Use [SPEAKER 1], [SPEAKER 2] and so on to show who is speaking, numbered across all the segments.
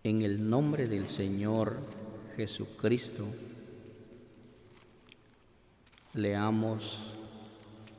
[SPEAKER 1] En el nombre del Señor Jesucristo, leamos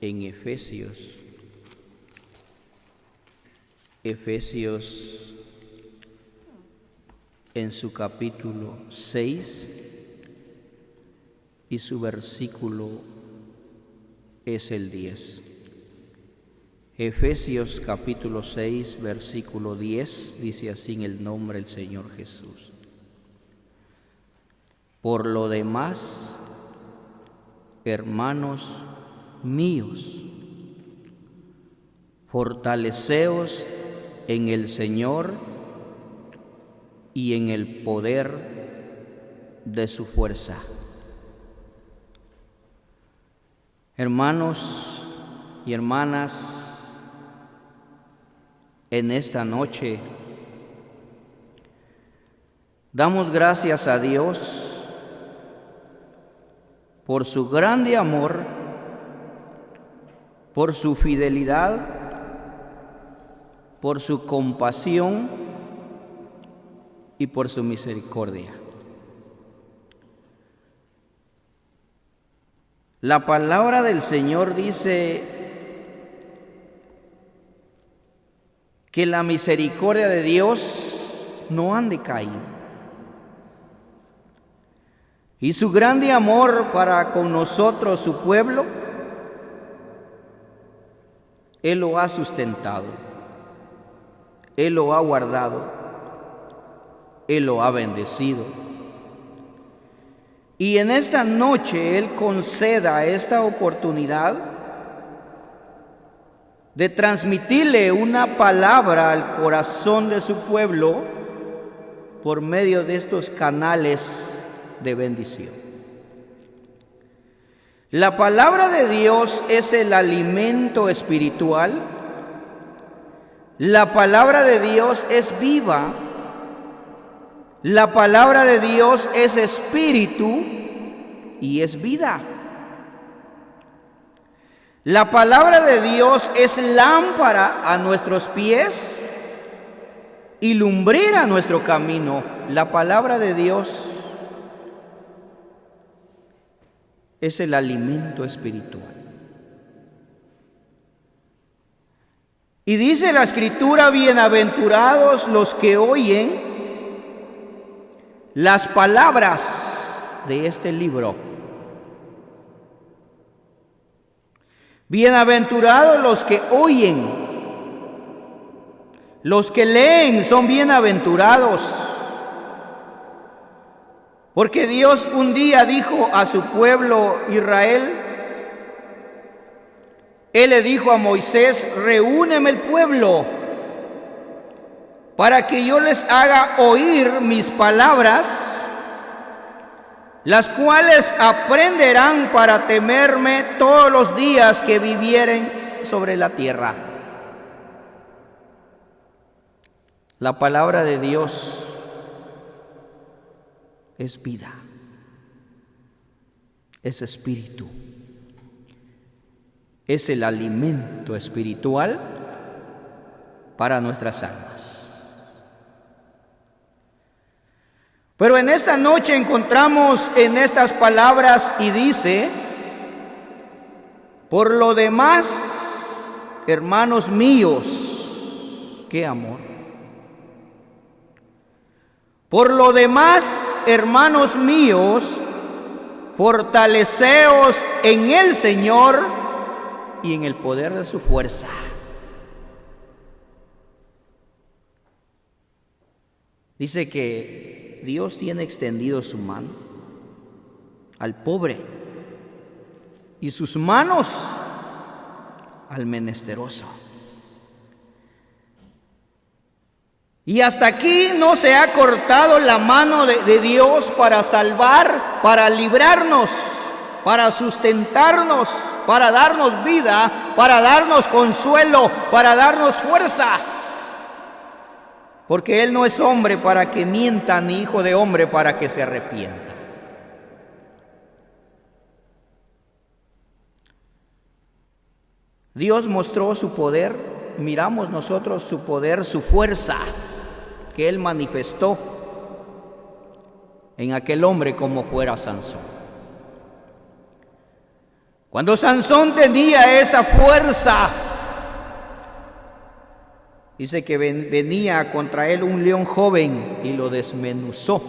[SPEAKER 1] en Efesios en su capítulo 6 y su versículo es el 10. Efesios capítulo 6, versículo 10, dice así en el nombre del Señor Jesús. Por lo demás, hermanos míos, fortaleceos en el Señor y en el poder de su fuerza. Hermanos y hermanas, en esta noche damos gracias a Dios por su grande amor, por su fidelidad, por su compasión y por su misericordia. La palabra del Señor dice que la misericordia de Dios no han decaído. Y su grande amor para con nosotros, su pueblo, Él lo ha sustentado, Él lo ha guardado, Él lo ha bendecido. Y en esta noche Él conceda esta oportunidad de transmitirle una palabra al corazón de su pueblo por medio de estos canales de bendición. La palabra de Dios es el alimento espiritual. La palabra de Dios es viva. La palabra de Dios es espíritu y es vida. La palabra de Dios es lámpara a nuestros pies y lumbrera a nuestro camino. La palabra de Dios es el alimento espiritual. Y dice la Escritura: bienaventurados los que oyen las palabras de este libro. Bienaventurados los que oyen, los que leen son bienaventurados. Porque Dios un día dijo a su pueblo Israel, Él le dijo a Moisés: reúneme el pueblo para que yo les haga oír mis palabras, las cuales aprenderán para temerme todos los días que vivieren sobre la tierra. La palabra de Dios es vida, es espíritu, es el alimento espiritual para nuestras almas. Pero en esta noche encontramos en estas palabras y dice: por lo demás, hermanos míos, qué amor. Por lo demás, hermanos míos, fortaleceos en el Señor y en el poder de su fuerza. Dice que Dios tiene extendido su mano al pobre y sus manos al menesteroso. Y hasta aquí no se ha cortado la mano de Dios para salvar, para librarnos, para sustentarnos, para darnos vida, para darnos consuelo, para darnos fuerza. Porque Él no es hombre para que mienta, ni hijo de hombre para que se arrepienta. Dios mostró su poder, miramos nosotros su poder, su fuerza que Él manifestó en aquel hombre como fuera Sansón. Cuando Sansón tenía esa fuerza, dice que venía contra él un león joven y lo desmenuzó,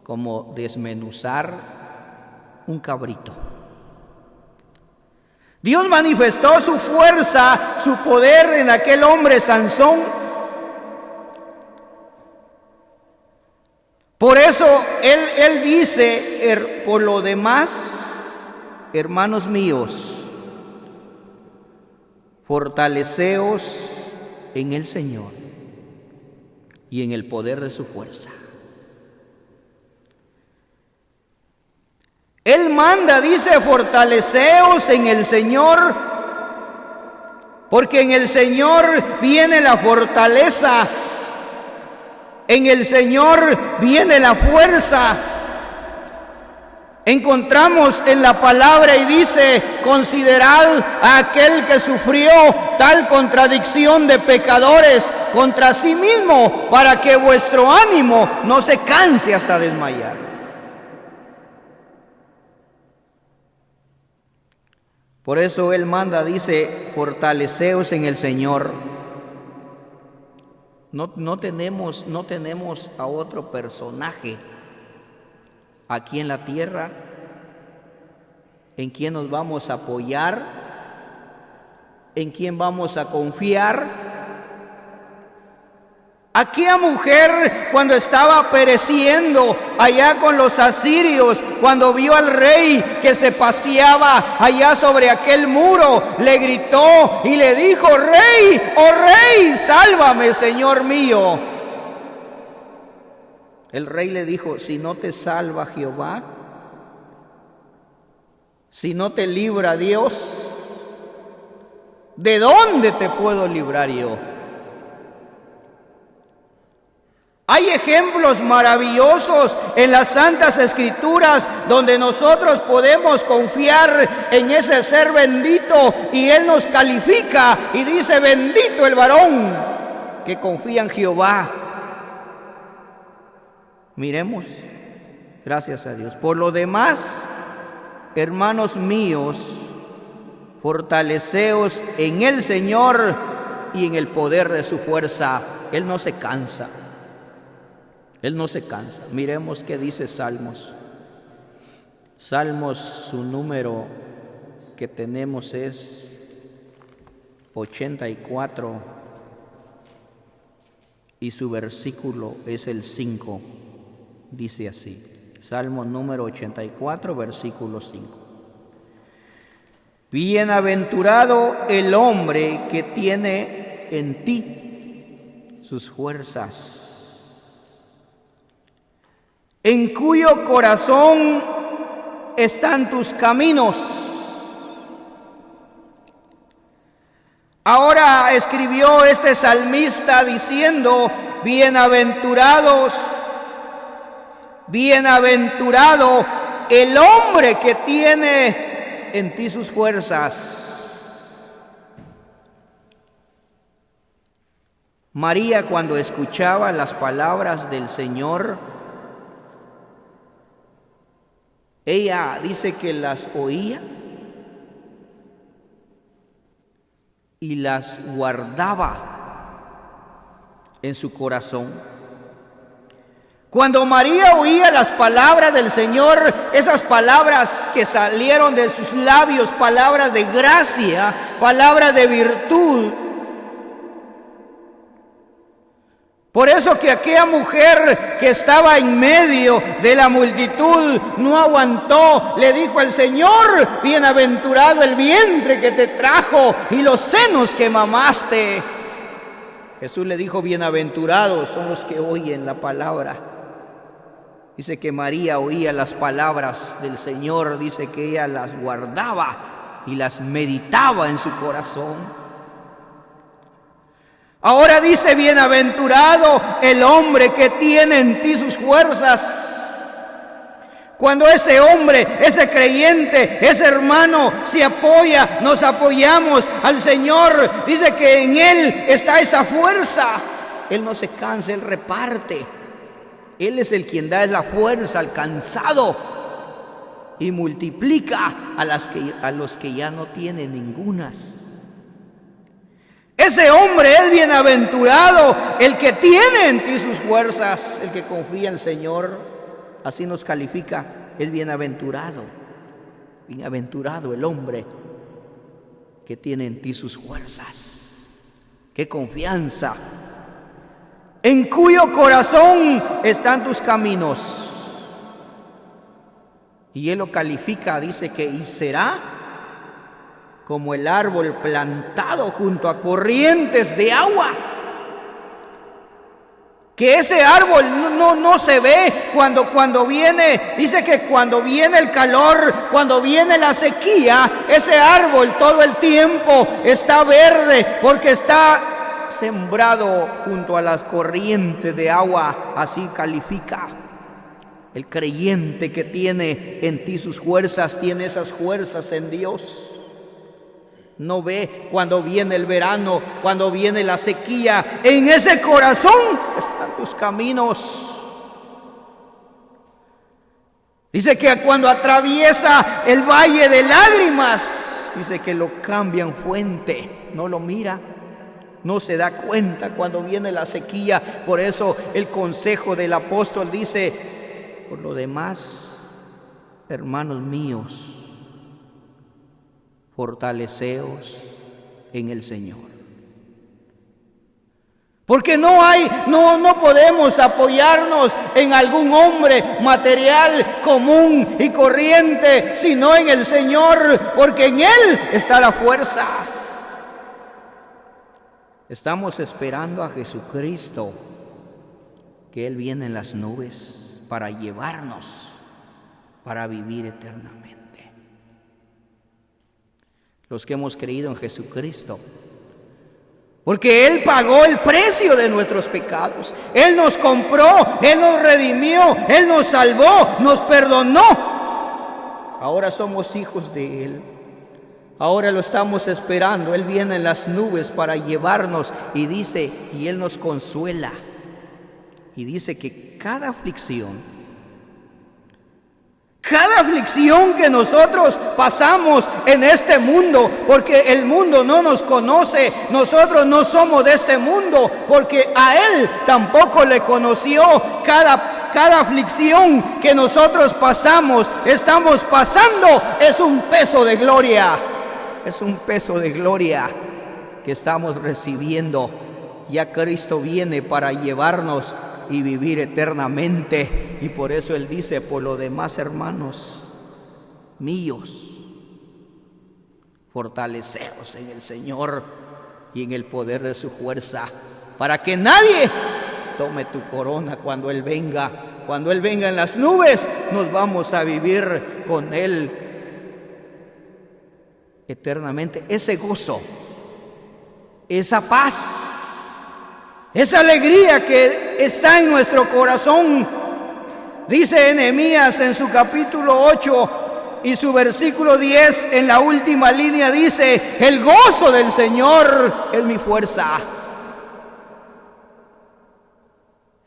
[SPEAKER 1] como desmenuzar un cabrito. Dios manifestó su fuerza, su poder en aquel hombre Sansón. Por eso él dice, por lo demás, hermanos míos, fortaleceos en el Señor y en el poder de su fuerza. Él manda, dice, fortaleceos en el Señor, porque en el Señor viene la fortaleza, en el Señor viene la fuerza. Encontramos en la palabra y dice, considerad a aquel que sufrió tal contradicción de pecadores contra sí mismo, para que vuestro ánimo no se canse hasta desmayar. Por eso él manda, dice, fortaleceos en el Señor. No tenemos a otro personaje aquí en la tierra en quien nos vamos a apoyar, en quien vamos a confiar. Aquella mujer, cuando estaba pereciendo allá con los asirios, cuando vio al rey que se paseaba allá sobre aquel muro, le gritó y le dijo, rey, oh rey, sálvame, señor mío. El rey le dijo, si no te salva Jehová, si no te libra Dios, ¿de dónde te puedo librar yo? Hay ejemplos maravillosos en las Santas Escrituras donde nosotros podemos confiar en ese ser bendito y Él nos califica y dice, bendito el varón que confía en Jehová. Miremos, gracias a Dios. Por lo demás, hermanos míos, fortaleceos en el Señor y en el poder de su fuerza. Él no se cansa. Él no se cansa. Miremos qué dice Salmos. Salmos, su número que tenemos es 84 y su versículo es el 5. Dice así, Salmo número 84, versículo 5. Bienaventurado el hombre que tiene en ti sus fuerzas, en cuyo corazón están tus caminos. Ahora escribió este salmista diciendo, bienaventurado el hombre que tiene en ti sus fuerzas. María, cuando escuchaba las palabras del Señor, ella dice que las oía y las guardaba en su corazón. Cuando María oía las palabras del Señor, esas palabras que salieron de sus labios, palabras de gracia, palabras de virtud. Por eso que aquella mujer que estaba en medio de la multitud no aguantó, le dijo al Señor, bienaventurado el vientre que te trajo y los senos que mamaste. Jesús le dijo, bienaventurados son los que oyen la palabra. Dice que María oía las palabras del Señor, dice que ella las guardaba y las meditaba en su corazón. Ahora dice, bienaventurado el hombre que tiene en ti sus fuerzas. Cuando ese hombre, ese creyente, ese hermano se apoya, nos apoyamos al Señor, dice que en Él está esa fuerza. Él no se cansa, Él reparte. Él es el quien da la fuerza al cansado y multiplica a los que ya no tienen ningunas. Ese hombre es bienaventurado, el que tiene en ti sus fuerzas, el que confía en el Señor. Así nos califica, es bienaventurado. Bienaventurado el hombre que tiene en ti sus fuerzas. ¡Qué confianza! En cuyo corazón están tus caminos. Y él lo califica, dice que y será como el árbol plantado junto a corrientes de agua. Que ese árbol no se ve cuando viene, dice que cuando viene el calor, cuando viene la sequía, ese árbol todo el tiempo está verde porque está sembrado junto a las corrientes de agua. Así califica. El creyente que tiene en ti sus fuerzas, tiene esas fuerzas en Dios. No ve cuando viene el verano, cuando viene la sequía. En ese corazón están tus caminos. Dice que cuando atraviesa el valle de lágrimas, dice que lo cambia en fuente. No lo mira, no se da cuenta cuando viene la sequía. Por eso el consejo del apóstol dice: por lo demás, hermanos míos, fortaleceos en el Señor. Porque no podemos apoyarnos en algún hombre material común y corriente, sino en el Señor, porque en Él está la fuerza. Estamos esperando a Jesucristo, que Él viene en las nubes para llevarnos, para vivir eternamente. Los que hemos creído en Jesucristo, porque Él pagó el precio de nuestros pecados. Él nos compró, Él nos redimió, Él nos salvó, nos perdonó. Ahora somos hijos de Él. Ahora lo estamos esperando. Él viene en las nubes para llevarnos y dice, y Él nos consuela. Y dice que cada aflicción que nosotros pasamos en este mundo, porque el mundo no nos conoce, nosotros no somos de este mundo, porque a Él tampoco le conoció. Cada aflicción que nosotros estamos pasando, es un peso de gloria. Es un peso de gloria que estamos recibiendo. Ya Cristo viene para llevarnos y vivir eternamente. Y por eso Él dice: por lo demás, hermanos míos, fortaleceos en el Señor y en el poder de su fuerza, para que nadie tome tu corona cuando Él venga. Cuando Él venga en las nubes, nos vamos a vivir con Él eternamente. Ese gozo, esa paz, esa alegría que está en nuestro corazón. Dice Nehemías en su capítulo 8 y su versículo 10, en la última línea dice: el gozo del Señor es mi fuerza.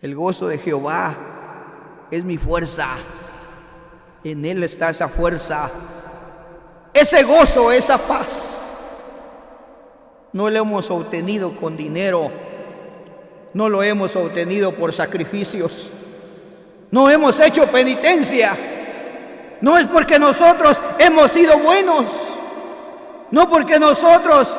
[SPEAKER 1] El gozo de Jehová es mi fuerza. En Él está esa fuerza, ese gozo, esa paz. No lo hemos obtenido con dinero, no lo hemos obtenido por sacrificios, no hemos hecho penitencia. No es porque nosotros hemos sido buenos, no porque nosotros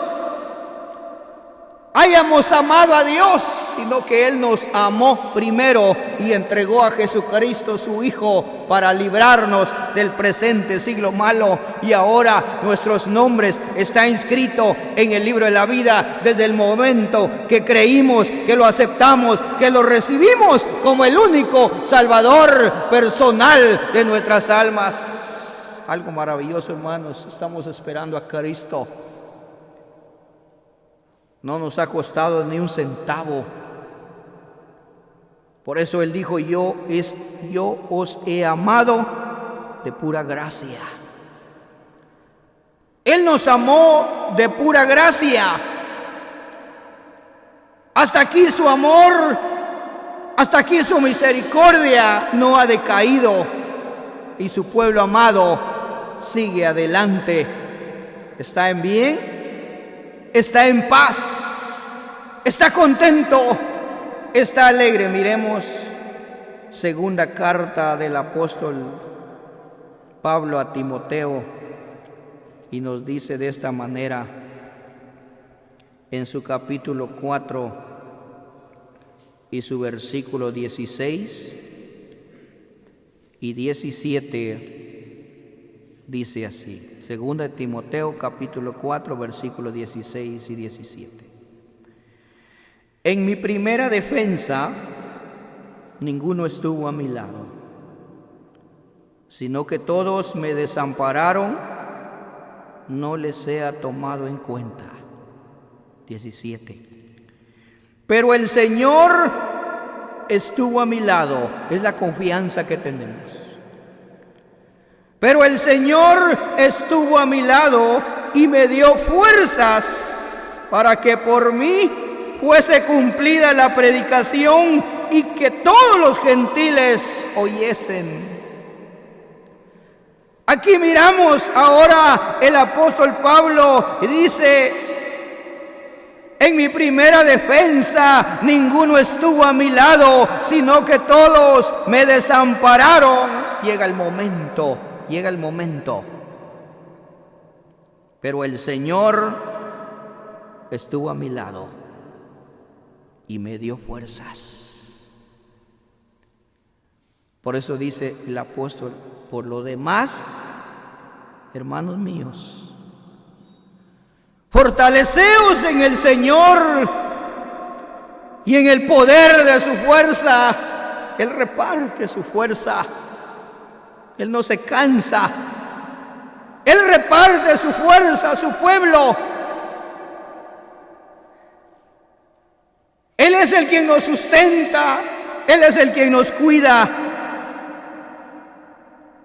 [SPEAKER 1] hayamos amado a Dios, sino que Él nos amó primero y entregó a Jesucristo su Hijo para librarnos del presente siglo malo. Y ahora nuestros nombres están inscritos en el libro de la vida desde el momento que creímos, que lo aceptamos, que lo recibimos como el único Salvador personal de nuestras almas. Algo maravilloso, hermanos. Estamos esperando a Cristo. No nos ha costado ni un centavo. Por eso Él dijo: yo os he amado de pura gracia. Él nos amó de pura gracia. Hasta aquí su amor. Hasta aquí su misericordia no ha decaído y su pueblo amado sigue adelante. Está en bien, está en paz, está contento, está alegre. Miremos segunda carta del apóstol Pablo a Timoteo y nos dice de esta manera en su capítulo 4 y su versículo 16 y 17 dice así. Segunda de Timoteo capítulo 4 versículo 16 y 17. En mi primera defensa ninguno estuvo a mi lado, sino que todos me desampararon, no les sea tomado en cuenta. 17. Pero el Señor estuvo a mi lado, es la confianza que tenemos. Pero el Señor estuvo a mi lado y me dio fuerzas para que por mí fuese cumplida la predicación y que todos los gentiles oyesen. Aquí miramos ahora el apóstol Pablo y dice: en mi primera defensa ninguno estuvo a mi lado, sino que todos me desampararon. Llega el momento. Pero el Señor estuvo a mi lado y me dio fuerzas. Por eso dice el apóstol: por lo demás, hermanos míos, fortaleceos en el Señor y en el poder de su fuerza. Él reparte su fuerza. Él no se cansa. Él reparte su fuerza a su pueblo. Él es el quien nos sustenta. Él es el quien nos cuida.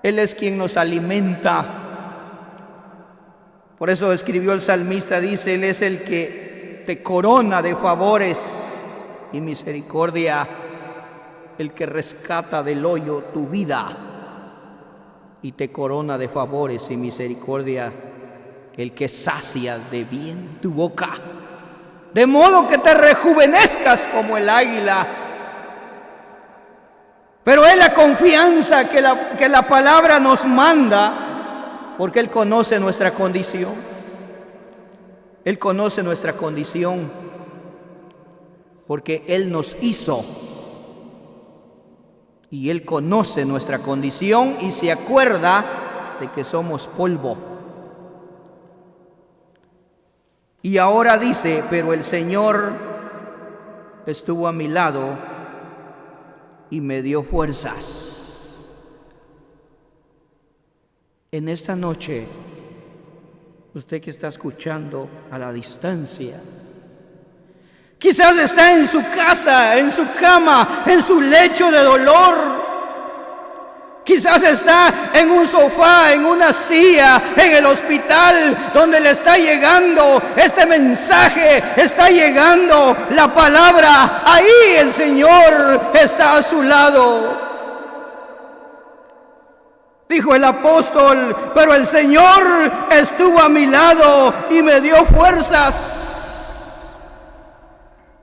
[SPEAKER 1] Él es quien nos alimenta. Por eso escribió el salmista, dice: Él es el que te corona de favores y misericordia, el que rescata del hoyo tu vida y te corona de favores y misericordia, el que sacia de bien tu boca, de modo que te rejuvenezcas como el águila. Pero es la confianza que la palabra nos manda, porque Él conoce nuestra condición. Él conoce nuestra condición, porque Él nos hizo. Y Él conoce nuestra condición y se acuerda de que somos polvo. Y ahora dice: pero el Señor estuvo a mi lado y me dio fuerzas. En esta noche, usted que está escuchando a la distancia, quizás está en su casa, en su cama, en su lecho de dolor. Quizás está en un sofá, en una silla, en el hospital, donde le está llegando este mensaje, está llegando la palabra. Ahí el Señor está a su lado. Dijo el apóstol: pero el Señor estuvo a mi lado y me dio fuerzas.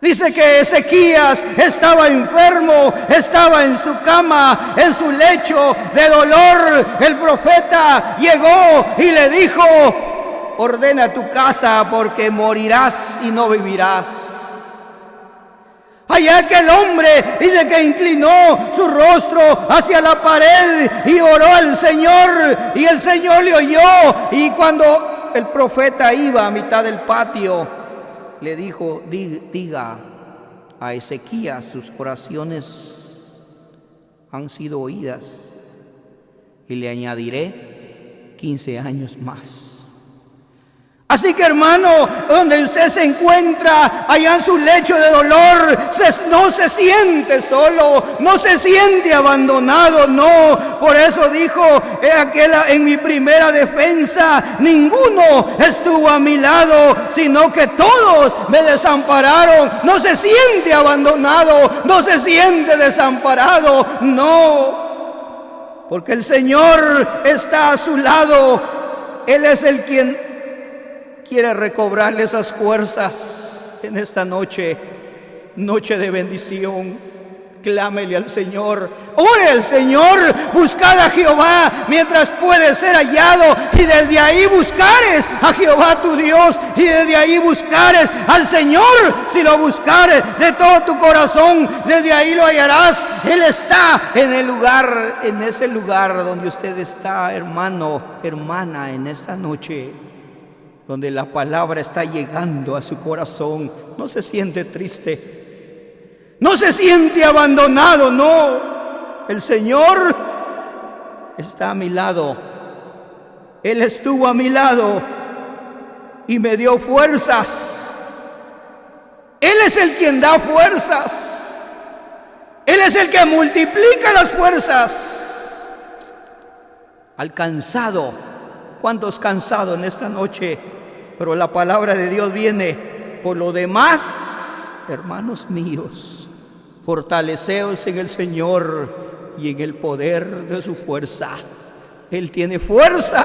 [SPEAKER 1] Dice que Ezequías estaba enfermo, estaba en su cama, en su lecho de dolor. El profeta llegó y le dijo: ordena tu casa porque morirás y no vivirás. Allá aquel hombre dice que inclinó su rostro hacia la pared y oró al Señor, y el Señor le oyó. Y cuando el profeta iba a mitad del patio, le dijo: diga a Ezequías, sus oraciones han sido oídas, y le añadiré 15 años más. Así que, hermano, donde usted se encuentra, allá en su lecho de dolor, no se siente solo, no se siente abandonado, no. Por eso dijo en mi primera defensa, ninguno estuvo a mi lado, sino que todos me desampararon. No se siente abandonado, no se siente desamparado, no. Porque el Señor está a su lado. Él es el quien quiere recobrarle esas fuerzas en esta noche de bendición. Clámele al Señor, ore al Señor, buscad a Jehová mientras puede ser hallado, y desde ahí buscares a Jehová tu Dios, y desde ahí buscares al Señor. Si lo buscares de todo tu corazón, desde ahí lo hallarás. Él está en ese lugar donde usted está, hermano, hermana, en esta noche, donde la palabra está llegando a su corazón. No se siente triste, no se siente abandonado, no. El Señor está a mi lado. Él estuvo a mi lado y me dio fuerzas. Él es el quien da fuerzas. Él es el que multiplica las fuerzas. Al cansado, ¿cuántos cansados en esta noche? Pero la palabra de Dios viene: por lo demás, hermanos míos, fortaleceos en el Señor y en el poder de su fuerza. Él tiene fuerza.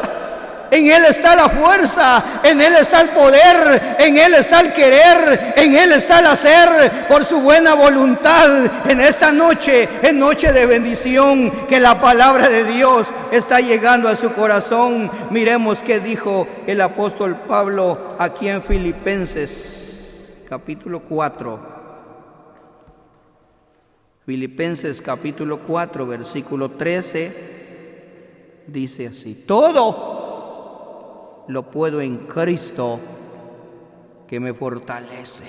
[SPEAKER 1] En Él está la fuerza, en Él está el poder, en Él está el querer, en Él está el hacer por su buena voluntad. En esta noche, en noche de bendición, que la palabra de Dios está llegando a su corazón. Miremos qué dijo el apóstol Pablo aquí en Filipenses capítulo 4. Filipenses capítulo 4, versículo 13, dice así: todo lo puedo en Cristo que me fortalece.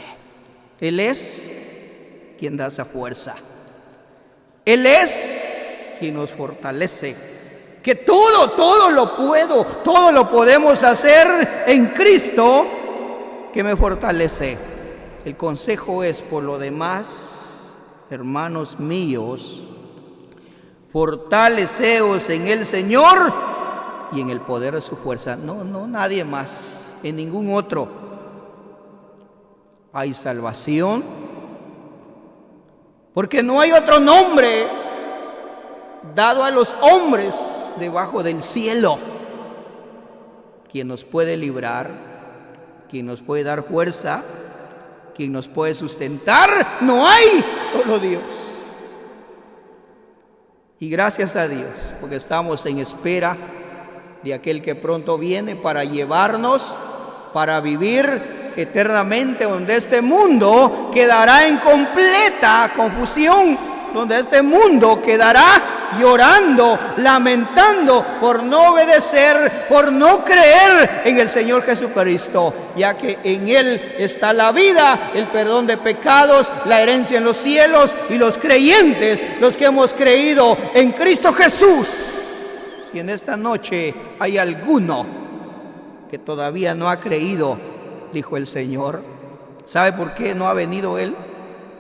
[SPEAKER 1] Él es quien da esa fuerza. Él es quien nos fortalece. Que todo lo puedo, todo lo podemos hacer en Cristo que me fortalece. El consejo es, por lo demás, hermanos míos, fortaleceos en el Señor y en el poder de su fuerza. No, nadie más, en ningún otro hay salvación, porque no hay otro nombre dado a los hombres debajo del cielo quien nos puede librar, quien nos puede dar fuerza, quien nos puede sustentar. No hay, solo Dios. Y gracias a Dios, porque estamos en espera de aquel que pronto viene para llevarnos, para vivir eternamente, donde este mundo quedará en completa confusión, donde este mundo quedará llorando, lamentando por no obedecer, por no creer en el Señor Jesucristo, ya que en Él está la vida, el perdón de pecados, la herencia en los cielos, y los creyentes, los que hemos creído en Cristo Jesús. Si en esta noche hay alguno que todavía no ha creído, dijo el Señor, ¿sabe por qué no ha venido Él?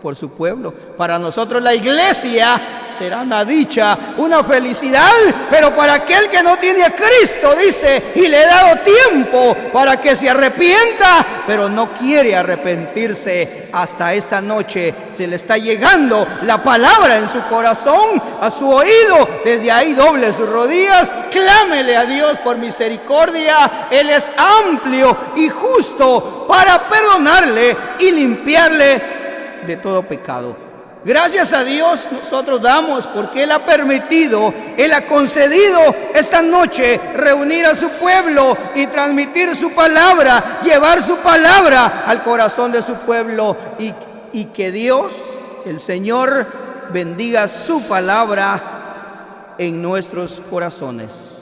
[SPEAKER 1] Por su pueblo. Para nosotros la iglesia será una dicha, una felicidad, pero para aquel que no tiene a Cristo, dice, y le he dado tiempo para que se arrepienta, pero no quiere arrepentirse. Hasta esta noche se le está llegando la palabra en su corazón, a su oído. Desde ahí doble sus rodillas, clámele a Dios por misericordia. Él es amplio y justo para perdonarle y limpiarle de todo pecado. Gracias a Dios nosotros damos, porque Él ha permitido, Él ha concedido esta noche reunir a su pueblo y transmitir su palabra, llevar su palabra al corazón de su pueblo, y que Dios, el Señor, bendiga su palabra en nuestros corazones.